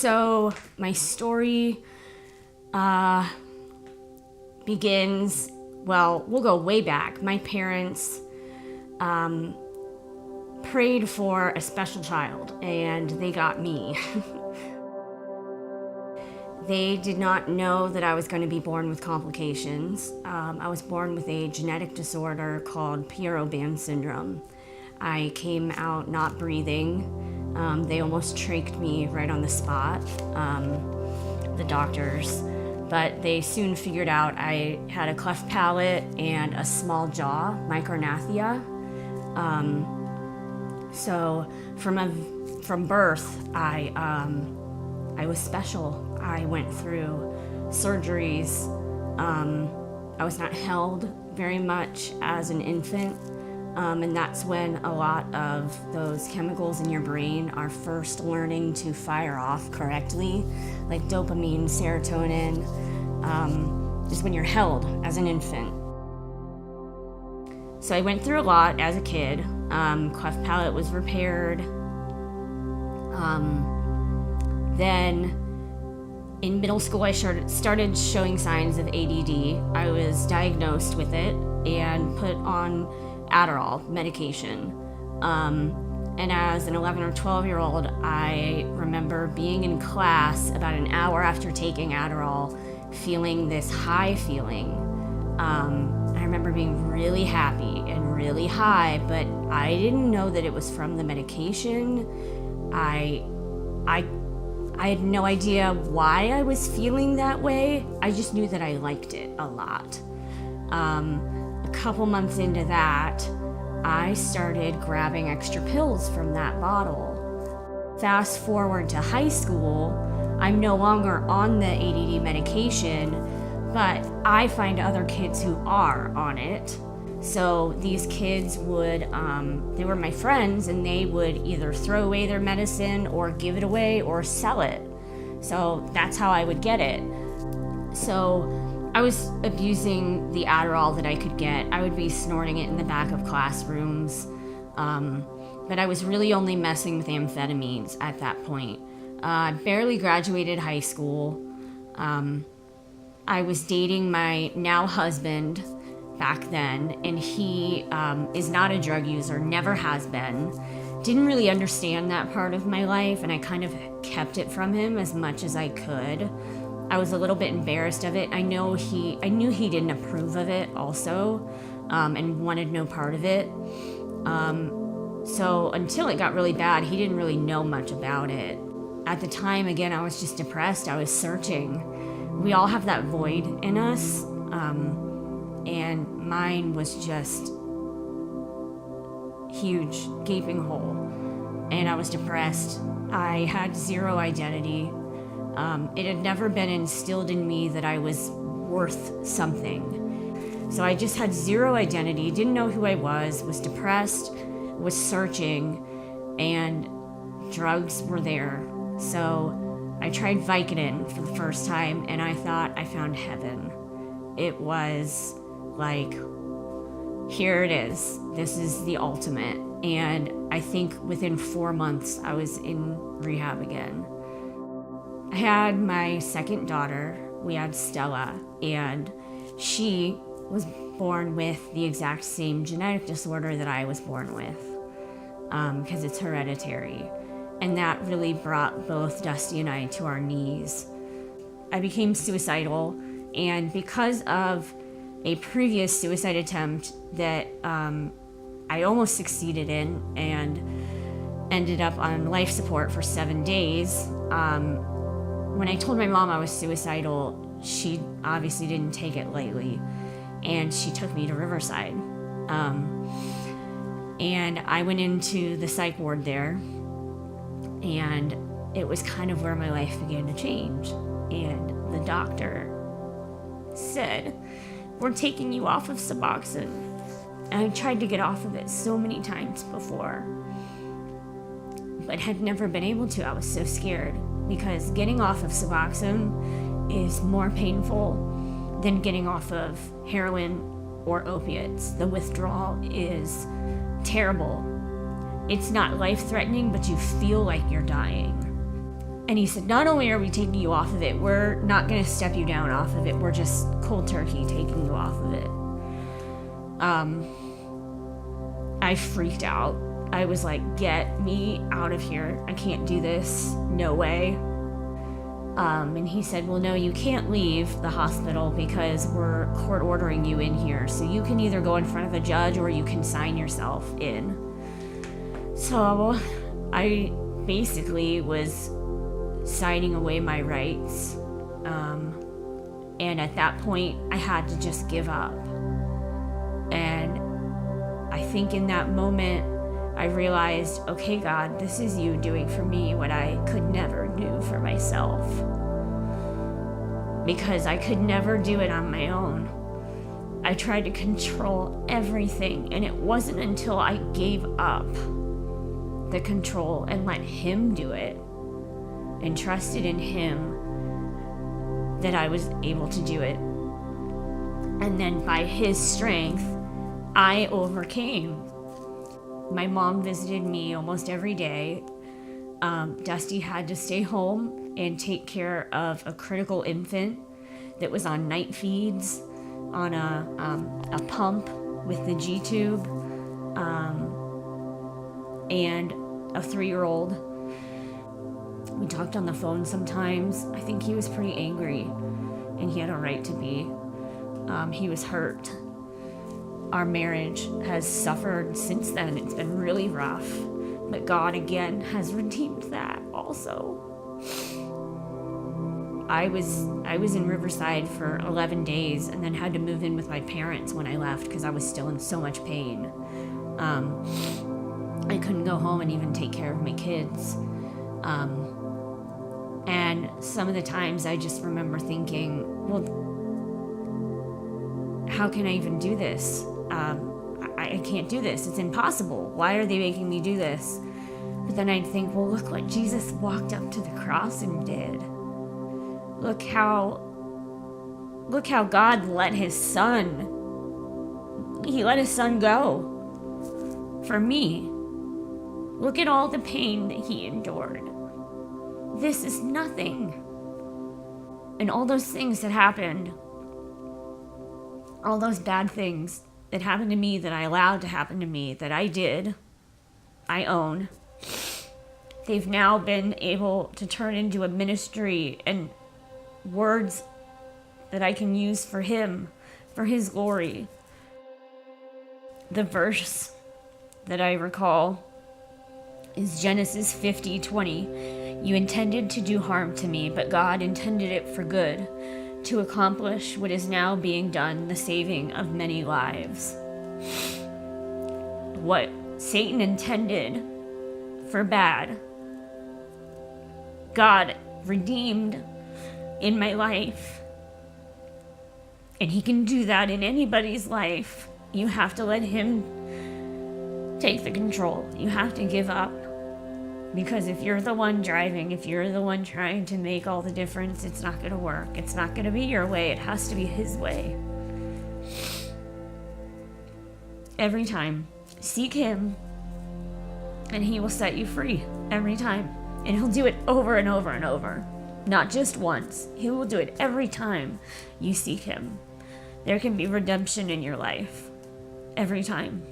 So my story begins, well, we'll go way back. My parents prayed for a special child, and they got me. They did not know that I was going to be born with complications. I was born with a genetic disorder called Pierrot-Band syndrome. I came out not breathing. They almost trached me right on the spot, the doctors. But they soon figured out I had a cleft palate and a small jaw, micrognathia. So from birth, I was special. I went through surgeries. I was not held very much as an infant. And that's when a lot of those chemicals in your brain are first learning to fire off correctly, like dopamine, serotonin, is when you're held as an infant. So I went through a lot as a kid. Cleft palate was repaired. Then in middle school, I started showing signs of ADD. I was diagnosed with it and put on Adderall medication. And as an 11 or 12-year-old, I remember being in class about an hour after taking Adderall, feeling this high feeling. I remember being really happy and really high, but I didn't know that it was from the medication. I had no idea why I was feeling that way. I just knew that I liked it a lot. A couple months into that, I started grabbing extra pills from that bottle. Fast forward to high school, I'm no longer on the ADD medication, but I find other kids who are on it. So these kids would, they were my friends, and they would either throw away their medicine or give it away or sell it. So that's how I would get it. So I was abusing the Adderall that I could get. I would be snorting it in the back of classrooms. But I was really only messing with amphetamines at that point. I barely graduated high school. I was dating my now husband back then, and he is not a drug user, never has been. Didn't really understand that part of my life, and I kind of kept it from him as much as I could. I was a little bit embarrassed of it. I knew he didn't approve of it also, and wanted no part of it. So until it got really bad, he didn't really know much about it. At the time, again, I was just depressed. I was searching. We all have that void in us, and mine was just huge, gaping hole. And I was depressed. I had zero identity. It had never been instilled in me that I was worth something. So I just had zero identity, didn't know who I was depressed, was searching, and drugs were there. So I tried Vicodin for the first time, and I thought I found heaven. It was like, here it is. This is the ultimate. And I think within 4 months, I was in rehab again. I had my second daughter. We had Stella, and she was born with the exact same genetic disorder that I was born with, because it's hereditary. And that really brought both Dusty and I to our knees. I became suicidal, and because of a previous suicide attempt that I almost succeeded in and ended up on life support for 7 days, when I told my mom I was suicidal, she obviously didn't take it lightly, and she took me to Riverside. And I went into the psych ward there, and it was kind of where my life began to change. And the doctor said, "We're taking you off of Suboxone." And I tried to get off of it so many times before, but had never been able to. I was so scared, because getting off of Suboxone is more painful than getting off of heroin or opiates. The withdrawal is terrible. It's not life-threatening, but you feel like you're dying. And he said, not only are we taking you off of it, we're not going to step you down off of it. We're just cold turkey taking you off of it. I freaked out. I was like, get me out of here. I can't do this. No way. And he said, well, no, you can't leave the hospital because we're court ordering you in here. So you can either go in front of a judge or you can sign yourself in. So I basically was signing away my rights. And at that point, I had to just give up. And I think in that moment, I realized, okay, God, this is you doing for me what I could never do for myself. Because I could never do it on my own. I tried to control everything, and it wasn't until I gave up the control and let him do it and trusted in him that I was able to do it. And then by his strength, I overcame. My mom visited me almost every day. Dusty had to stay home and take care of a critical infant that was on night feeds, on a pump with the G-tube, and a 3-year-old. We talked on the phone sometimes. I think he was pretty angry, and he had a right to be. He was hurt. Our marriage has suffered since then. It's been really rough. But God, again, has redeemed that also. I was in Riverside for 11 days and then had to move in with my parents when I left because I was still in so much pain. I couldn't go home and even take care of my kids. And some of the times I just remember thinking, well, how can I even do this? I can't do this. It's impossible. Why are they making me do this? But then I'd think, well, look what Jesus walked up to the cross and did. Look how God let his son, he let his son go for me. Look at all the pain that he endured. This is nothing. And all those things that happened, all those bad things that happened to me, that I allowed to happen to me, that I did, I own. They've now been able to turn into a ministry and words that I can use for him, for his glory. The verse that I recall is Genesis 50:20. You intended to do harm to me, but God intended it for good, to accomplish what is now being done, the saving of many lives. What Satan intended for bad, God redeemed in my life. And he can do that in anybody's life. You have to let him take the control. You have to give up. Because if you're the one driving, if you're the one trying to make all the difference, it's not going to work. It's not going to be your way. It has to be his way. Every time, seek him, and he will set you free. Every time. And he'll do it over and over and over. Not just once. He will do it every time you seek him. There can be redemption in your life. Every time.